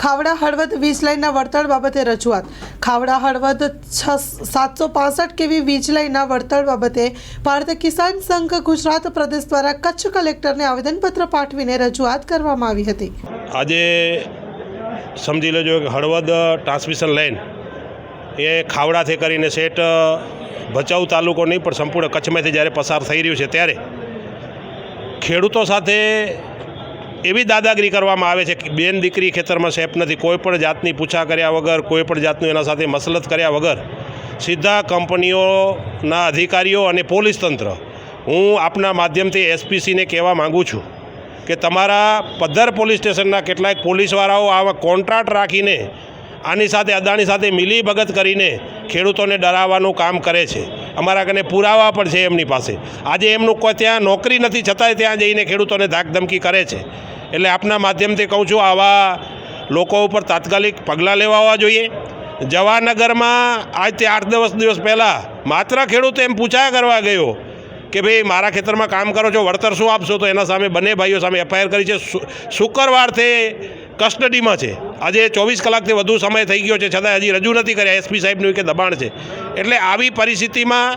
ખાવડા હળવદ વીજ લાઇનના વળતર બાબતે રજૂઆત. ખાવડા હળવદ 765 કેવી વીજ લાઇનના વળતર બાબતે ભારતીય કિસાન સંઘ ગુજરાત પ્રદેશ દ્વારા કચ્છ કલેક્ટરને આવેદનપત્ર પાઠવીને રજૂઆત કરવામાં આવી હતી. આજે સમજી લેજો કે હળવદ ટ્રાન્સમિશન લાઇન એ ખાવડાથી કરીને સેટ ભચાઉ તાલુકો નહીં પણ સંપૂર્ણ કચ્છમાંથી જ્યારે પસાર થઈ રહ્યું છે ત્યારે ખેડૂતો સાથે એવી દાદાગીરી કરવામાં આવે છે કે બેન દીકરી ખેતરમાં સેફ નથી, કોઈ પણ જાતની પૂછા કર્યા વગર, કોઈ પણ જાતનું એના સાથે મસલત કર્યા વગર સીધા કંપનીઓના અધિકારીઓ અને પોલીસ તંત્ર, હું આપના માધ્યમથી એસપીસીને કહેવા માગું છું કે તમારા પદ્ધર પોલીસ સ્ટેશનના કેટલાક પોલીસવાળાઓ આવા કોન્ટ્રાક્ટ રાખીને આની સાથે અદાણી સાથે મિલીભગત કરીને ખેડૂતોને ડરાવવાનું કામ કરે છે. અમારા કને પુરાવા પણ છે એમની પાસે. આજે એમનું કોઈ ત્યાં નોકરી નથી છતાંય ત્યાં જઈને ખેડૂતોને ધાકધમકી કરે છે. એટલે આપના માધ્યમથી કહું છું, આવા લોકો ઉપર તાત્કાલિક પગલાં લેવા જોઈએ. જવાહરનગરમાં આજથી 8-10 દિવસ પહેલાં માત્ર ખેડૂત એમ પૂછા કરવા ગયો કે ભાઈ મારા ખેતરમાં કામ કરો છો, વળતર શું આપશો? તો એના સામે બંને ભાઈઓ સામે એફઆઈઆર કરી છે. શુક્રવારથી કસ્ટડીમાં છે. આજે 24 કલાકથી વધુ સમય થઈ ગયો છે છતાં હજી રજૂ નથી કર્યા. એસપી સાહેબનું કે દબાણ છે. એટલે આવી પરિસ્થિતિમાં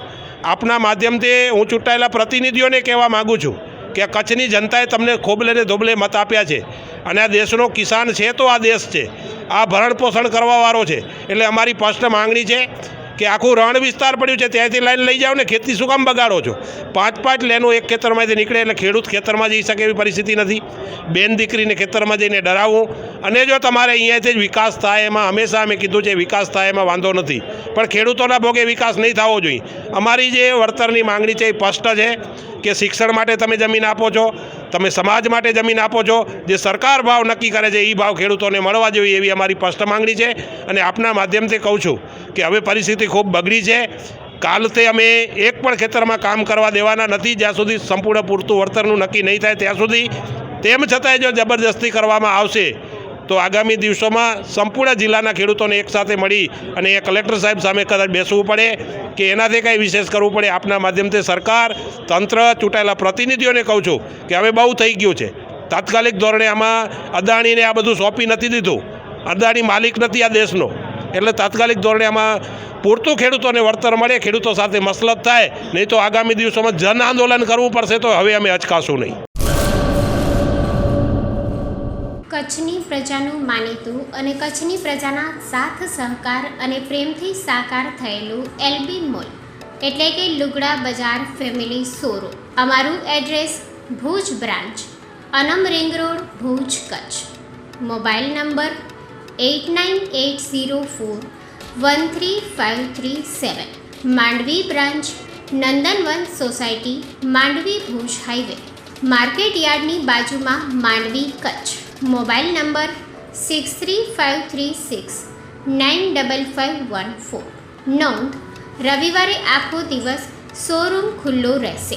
આપના માધ્યમથી હું ચૂંટાયેલા પ્રતિનિધિઓને કહેવા માગું છું કે કચ્છની જનતાએ તમને ખોબલે ને ધોબલે મત આપ્યા છે અને આ દેશનો કિસાન છે તો આ દેશ છે, આ ભરણપોષણ કરવાવાળો છે. એટલે અમારી સ્પષ્ટ માંગણી છે કે આખું રણ વિસ્તાર પડ્યું છે ત્યાંથી લાઈન લઈ જાઓ ને, ખેતી શું કામ બગાડો છો? 5-5 લેનો એક ખેતરમાંથી નીકળે એટલે ખેડૂત ખેતરમાં જઈ શકે એવી પરિસ્થિતિ નથી. બેન દીકરીને ખેતરમાં જઈને ડરાવવું. અને જો તમારે અહીંયાથી જ વિકાસ થાય, એમાં હંમેશા અમે કીધું છે વિકાસ થાય એમાં વાંધો નથી, પણ ખેડૂતોના ભોગે વિકાસ નહીં થવો જોઈએ. અમારી જે વળતરની માંગણી છે એ સ્પષ્ટ છે કે શિક્ષણ માટે તમે જમીન આપો છો, તમે સમાજ માટે જમીન આપો છો, જે સરકાર ભાવ નક્કી કરે છે એ ભાવ ખેડૂતોને મળવા જોઈએ એવી અમારી સ્પષ્ટ માંગણી છે. અને આપના માધ્યમથી કહું છું કે હવે પરિસ્થિતિ ખૂબ બગડી છે. કાલથી અમે એક પણ ખેતરમાં કામ કરવા દેવાના નથી જ્યાં સુધી સંપૂર્ણ પૂરતું વળતરનું નક્કી નહીં થાય ત્યાં સુધી. તેમ છતાંય જો જબરજસ્તી કરવામાં આવશે તો આગામી દિવસોમાં સંપૂર્ણ જિલ્લાના ખેડૂતોને એકસાથે મળી અને એ કલેક્ટર સાહેબ સામે કદાચ બેસવું પડે કે એનાથી કંઈ વિશેષ કરવું પડે. આપના માધ્યમથી સરકાર, તંત્ર, ચૂંટાયેલા પ્રતિનિધિઓને કહું છું કે હવે બહુ થઈ ગયું છે. તાત્કાલિક ધોરણે આમાં અદાણીને આ બધું સોંપી નથી દીધું. અદાણી માલિક નથી આ દેશનો. એટલે તાત્કાલિક ધોરણે આમાં પૂરતું ખેડૂતોને વળતર મળે, ખેડૂતો સાથે મસલત થાય. નહીં તો આગામી દિવસોમાં જન આંદોલન કરવું પડશે. તો હવે અમે અચકાશું નહીં. કચ્છની પ્રજાનું માનીતું અને કચ્છની પ્રજાના સાથ સહકાર અને પ્રેમથી સાકાર થયેલું એલબી મોલ એટલે કે લુગડા બજાર ફેમિલી શોરૂમ. અમારું address Bhuj branch, Anam ring road, Bhuj, Kutch. Mobile number 8980413537. Mandvi branch, Nandanvan society, Mandvi, Bhuj highway, market યાર્ડની બાજુમાં, માંડવી, કચ્છ. Mobile number 6353695514. નોંધ: રવિવારે આખો દિવસ શોરૂમ ખુલ્લો રહેશે.